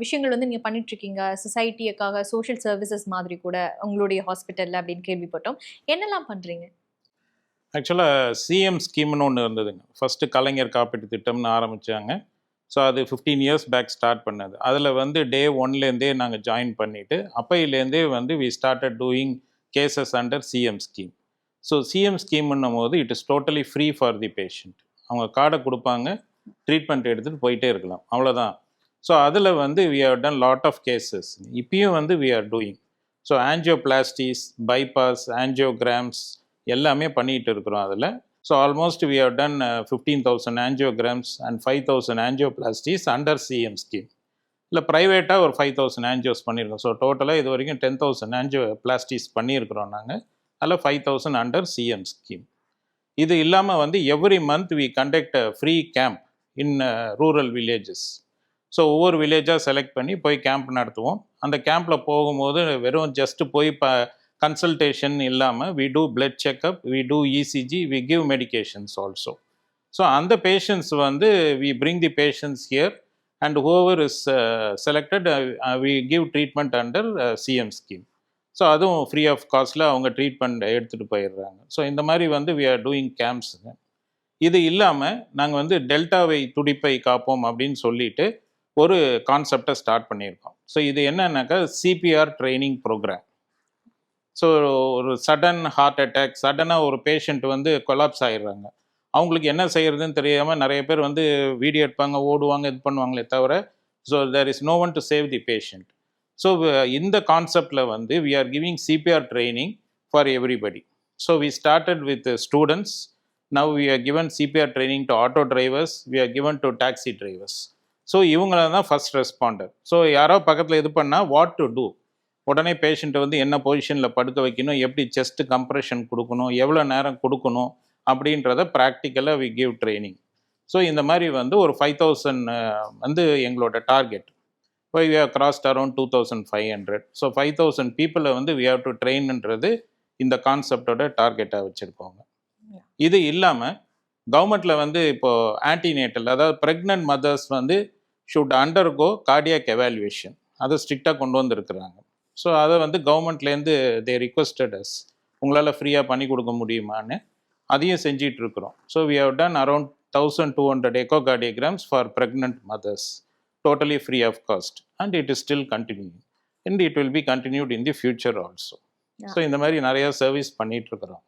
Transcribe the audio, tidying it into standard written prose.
விஷயங்கள் வந்து நீங்க பண்ணிட்டு இருக்கீங்க சொசைட்டிக்காக, சோஷியல் சர்வீசஸ் மாதிரி கூட உங்களுடைய ஹாஸ்பிட்டல்ல அப்படின்னு கேள்விப்பட்டோம். என்னெல்லாம் பண்றீங்க? ஆக்சுவலாக சிஎம் ஸ்கீம்னு ஒன்று இருந்ததுங்க. ஃபஸ்ட்டு கலைஞர் காப்பீட்டு திட்டம்னு ஆரம்பித்தாங்க. ஸோ அது 15 இயர்ஸ் பேக் ஸ்டார்ட் பண்ணது. அதில் வந்து டே ஒன்லேருந்தே நாங்கள் ஜாயின் பண்ணிவிட்டு அப்பையிலேருந்தே வந்து we started doing cases under CM scheme. So CM ஸ்கீம்னும் போது it is totally free for the patient. அவங்க கார்டை கொடுப்பாங்க, ட்ரீட்மெண்ட் எடுத்துகிட்டு போயிட்டே இருக்கலாம், அவ்வளோதான். ஸோ அதில் வந்து we have done lot of cases. இப்பயும் வந்து we are doing. So angioplasties, bypass, angiograms எல்லாமே பண்ணிகிட்டு இருக்கிறோம் அதில். So almost we have done 15,000 angiograms and 5,000 angioplasties under CM scheme. இல்லை ப்ரைவேட்டாக ஒரு 5,000 ஆஞ்சியோஸ் பண்ணியிருக்கோம். ஸோ டோட்டலாக இது வரைக்கும் 10,000 ஆஞ்சியோபிளாஸ்டிஸ் பண்ணியிருக்கிறோம் நாங்கள். அதில் 5,000 அண்டர் சிஎம் ஸ்கீம். இது இல்லாமல் வந்து every month we conduct free camp in rural villages. So ஒவ்வொரு வில்லேஜாக செலக்ட் பண்ணி போய் கேம்ப் நடத்துவோம். அந்த கேம்பில் போகும்போது வெறும் ஜஸ்ட்டு போய் கன்சல்டேஷன் இல்லாமல் we do blood checkup, we do ECG, we give medications also. So அந்த பேஷண்ட்ஸ் வந்து we bring the patients here and whoever is selected we give treatment under CM scheme. So அதுவும் free of காஸ்ட்டில் அவங்க treatment எடுத்துகிட்டு போயிடுறாங்க. So இந்த மாதிரி வந்து வி ஆர் டூயிங் கேம்ப்ஸுங்க. இது இல்லாமல் நாங்கள் வந்து டெல்டாவை துடிப்பை காப்போம் அப்படின்னு சொல்லிட்டு ஒரு கான்செப்டை ஸ்டார்ட் பண்ணியிருக்கோம். ஸோ இது என்னன்னாக்கா சிபிஆர் ட்ரைனிங் ப்ரோக்ராம். ஸோ ஒரு சடன் ஹார்ட் அட்டாக், சடனாக ஒரு பேஷண்ட் வந்து கொலாப்ஸ் ஆகிடுறாங்க. அவங்களுக்கு என்ன செய்கிறதுன்னு தெரியாமல் நிறைய பேர் வந்து வீடியோ எடுப்பாங்க, ஓடுவாங்க, இது பண்ணுவாங்களே தவிர so there is no one to save the patient. So இந்த கான்செப்டில் வந்து we are giving CPR training for everybody. So we started with students. Now we are given CPR training to auto drivers, we are given to taxi drivers. So இவங்கள தான் first responder. So யாரோ பக்கத்தில் இது பண்ணால் what to two, உடனே பேஷண்ட்டை வந்து என்ன பொசிஷனில் படுக்க வைக்கணும், எப்படி செஸ்ட் கம்ப்ரெஷன் கொடுக்கணும், எவ்வளோ நேரம் கொடுக்கணும் அப்படின்றத ப்ராக்டிக்கலாக வி கிவ் ட்ரைனிங். ஸோ இந்த மாதிரி வந்து ஒரு 5,000 வந்து எங்களோட target. We have crossed around 2,500. So 5,000 பீப்புளை வந்து வி ஹவ் டு ட்ரெயின்ன்றது இந்த கான்செப்டோட டார்கெட்டாக வச்சுருக்கோங்க. இது இல்லாமல் கவர்மெண்ட்டில் வந்து இப்போது ஆன்டிநேட்டல், அதாவது ப்ரெக்னென்ட் மதர்ஸ் வந்து ஷுட் அண்டர்கோ கார்டியாக் எவாலுவேஷன், அதை ஸ்ட்ரிக்டாக கொண்டு வந்திருக்கிறாங்க. ஸோ அதை வந்து கவர்மெண்ட்லேருந்து தே ரிக்வஸ்டட் அஸ், உங்களால் ஃப்ரீயாக பண்ணி கொடுக்க முடியுமான்னு. அதையும் செஞ்சிட்ருக்குறோம். So we have done around 1,200 echocardiograms for pregnant mothers, totally free of cost, and it is still continuing and it will be continued in the future also. So இந்த மாதிரி நிறைய சர்வீஸ் பண்ணிட்டு இருக்கிறோம்.